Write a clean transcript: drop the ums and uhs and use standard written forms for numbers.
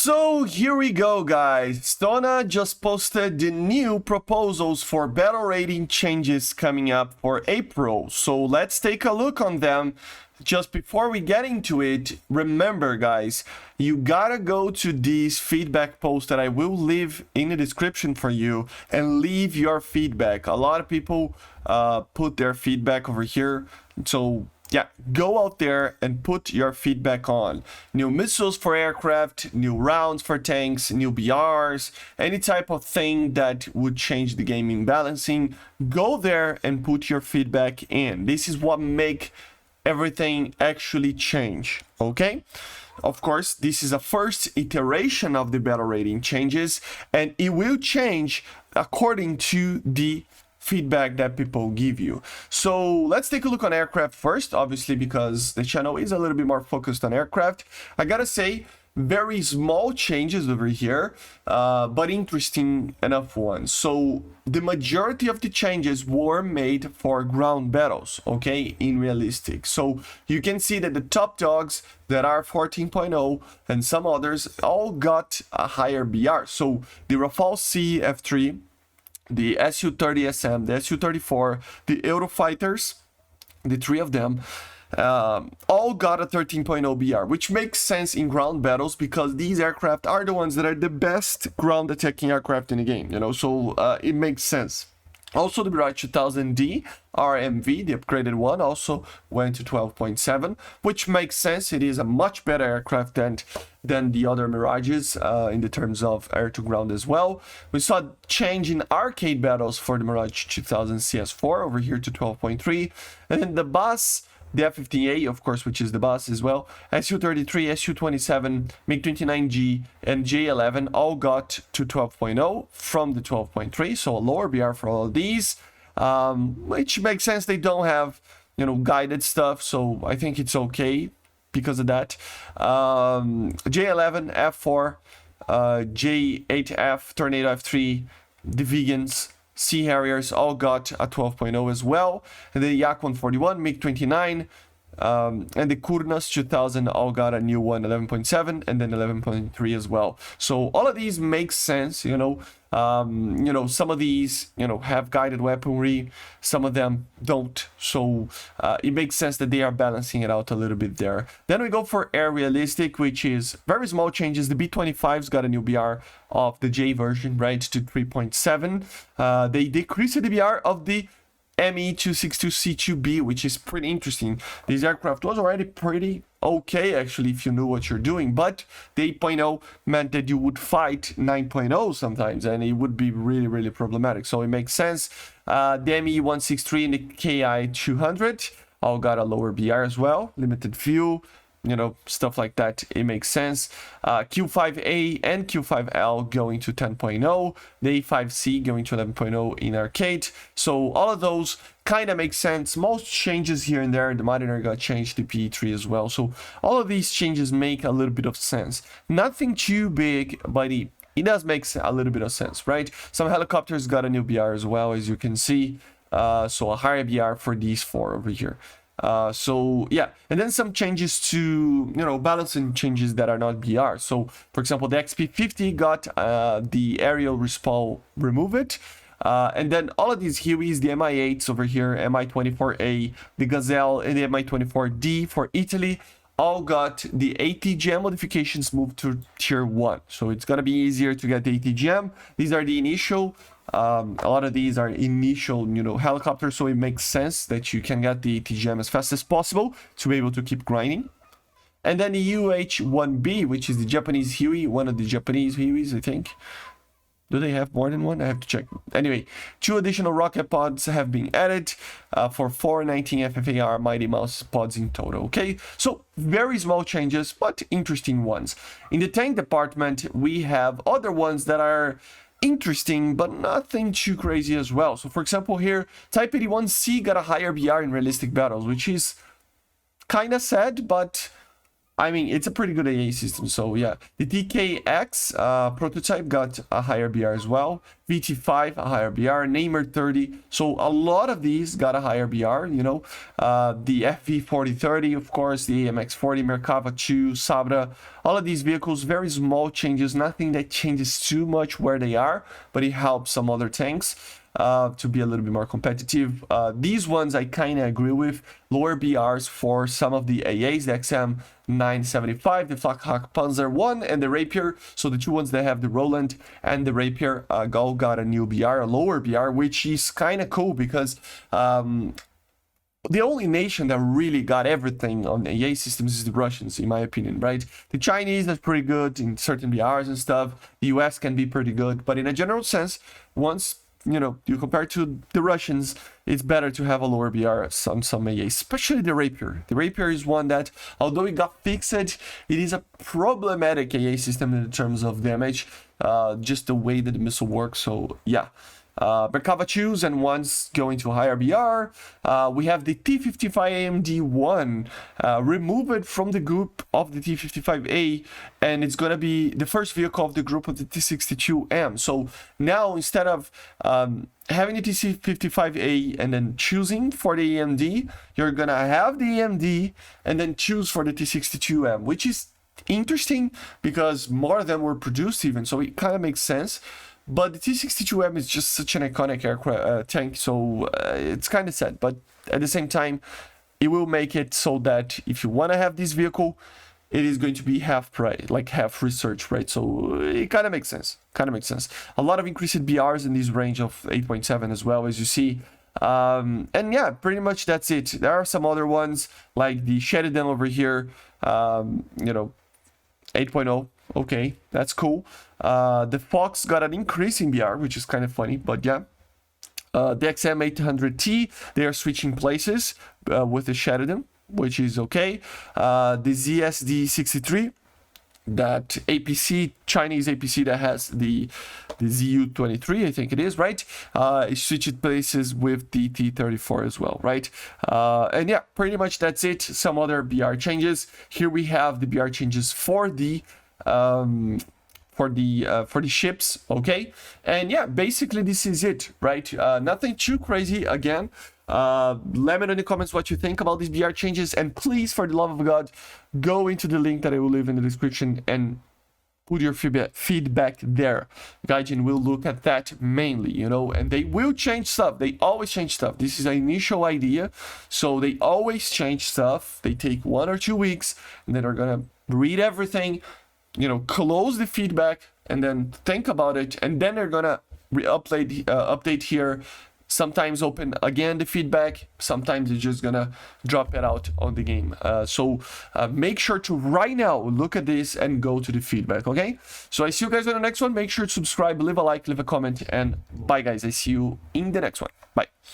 So here we go, guys. Stona just posted the new proposals for battle rating changes coming up for April. So let's take a look on them. Just before we get into it, remember, guys, you gotta go to this feedback post that I will leave in the description for you and leave your feedback. A lot of people put their feedback over here. So yeah, go out there and put your feedback on. New missiles for aircraft, new rounds for tanks, new BRs, any type of thing that would change the gaming balancing. Go there and put your feedback in. This is what make everything actually change, okay? Of course, this is a first iteration of the battle rating changes, and it will change according to the feedback that people give you. So let's take a look on aircraft first, obviously, because the channel is a little bit more focused on aircraft. I gotta say, very small changes over here, but interesting enough ones. So the majority of the changes were made for ground battles, okay, in realistic. So you can see that the top dogs that are 14.0 and some others all got a higher BR. So the Rafale C F3, the Su-30SM, the Su-34, the Eurofighters, the three of them, all got a 13.0 BR, which makes sense in ground battles because these aircraft are the ones that are the best ground attacking aircraft in the game, you know, so it makes sense. Also, the Mirage 2000D RMV, the upgraded one, also went to 12.7, which makes sense. It is a much better aircraft than the other Mirages in the terms of air-to-ground as well. We saw change in arcade battles for the Mirage 2000 CS4 over here to 12.3. And then the bus, the F-15A, of course, which is the bus as well, Su-33, Su-27, MiG-29G, and J-11 all got to 12.0 from the 12.3, so a lower BR for all of these, which makes sense. They don't have, you know, guided stuff, so I think it's okay because of that. J-11, F-4, J-8F, Tornado F-3, the Vegans, Sea Harriers all got a 12.0 as well, and the Yak 141, MiG-29, and the Kurnas 2000 all got a new one, 11.7, and then 11.3 as well. So all of these make sense, you know. Some of these, you know, have guided weaponry, some of them don't. So it makes sense that they are balancing it out a little bit there. Then we go for air realistic, which is very small changes. The B-25's got a new BR of the J version, right, to 3.7. They decreased the BR of the ME-262C2B, which is pretty interesting. This aircraft was already pretty okay, actually, if you knew what you're doing, but the 8.0 meant that you would fight 9.0 sometimes, and it would be really, really problematic. So it makes sense. The ME-163 and the KI-200 all got a lower BR as well, limited fuel, you know, stuff like that. It makes sense. Q5A and Q5L going to 10.0, the A5C going to 11.0 in arcade. So all of those kind of make sense. Most changes here and there. The Mariner got changed to P3 as well. So all of these changes make a little bit of sense. Nothing too big, but it does make a little bit of sense, right? Some helicopters got a new BR as well, as you can see. So a higher BR for these four over here. So yeah, and then some changes to, you know, balancing changes that are not BR. So for example, the XP50 got the aerial respawn removed, and then all of these Hueys, the Mi-8s over here, Mi-24A, the Gazelle, and the Mi-24D for Italy, all got the ATGM modifications moved to tier 1. So it's gonna be easier to get the ATGM. These are the initial. A lot of these are initial, you know, helicopters, so it makes sense that you can get the ATGM as fast as possible to be able to keep grinding. And then the UH-1B, which is the Japanese Huey, one of the Japanese Hueys, I think. Do they have more than one? I have to check. Anyway, 2 additional rocket pods have been added for 419 FFAR Mighty Mouse pods in total, okay? So, very small changes, but interesting ones. In the tank department, we have other ones that are interesting, but nothing too crazy as well. So, for example, here, Type 81C got a higher BR in realistic battles, which is kind of sad, but I mean, it's a pretty good AA system, so yeah. The DKX prototype got a higher BR as well. VT5, a higher BR. Namer 30. So a lot of these got a higher BR, you know. The FV4030, of course, the AMX40, Merkava 2, Sabra. All of these vehicles, very small changes, nothing that changes too much where they are, but it helps some other tanks to be a little bit more competitive. These ones I kind of agree with. Lower BRs for some of the AAs, the XM975, the Flakhak Panzer 1, and the Rapier. So the two ones that have the Roland and the Rapier all got a new BR, a lower BR, which is kind of cool because the only nation that really got everything on AA systems is the Russians, in my opinion, right? The Chinese are pretty good in certain BRs and stuff. The US can be pretty good, but in a general sense, once you know, you compare to the Russians, it's better to have a lower BR on some AA, especially the Rapier. The Rapier is one that, although it got fixed, it is a problematic AA system in terms of damage, just the way that the missile works. So yeah. Merkava 2s and 1s going to higher BR. We have the T55AMD1 removed from the group of the T55A, and it's going to be the first vehicle of the group of the T62M. So now instead of having the T55A and then choosing for the AMD, you're going to have the AMD and then choose for the T62M, which is interesting because more of them were produced even, so it kind of makes sense. But the T62M is just such an iconic aircraft tank, so it's kind of sad. But at the same time, it will make it so that if you want to have this vehicle, it is going to be half price, like half research, right? So it kind of makes sense. A lot of increased BRs in this range of 8.7 as well, as you see. And yeah, pretty much that's it. There are some other ones like the Sheridan over here, you know, 8.0. Okay, that's cool. The Fox got an increase in BR, which is kind of funny, but yeah. The XM800T, they are switching places with the Sheridan, which is okay. The ZSD63, that APC, Chinese APC that has the ZU-23, I think it is, right? It switched places with the T-34 as well, right? And yeah, pretty much that's it. Some other BR changes. Here we have the BR changes for the ships, okay? And yeah, basically this is it, right? Nothing too crazy again. Let me know in the comments what you think about these BR changes, and please, for the love of God, go into the link that I will leave in the description and put your feedback there. Gaijin will look at that mainly, you know, and they will change stuff. They always change stuff. This is an initial idea, so they always change stuff. They take 1 or 2 weeks, and then they're gonna read everything, you know, close the feedback, and then think about it, and then they're gonna update here. Sometimes open again the feedback, sometimes they're just gonna drop it out on the game. So make sure to right now look at this and go to the feedback, okay? So I see you guys on the next one. Make sure to subscribe, leave a like, leave a comment, and bye guys. I see you in the next one. Bye.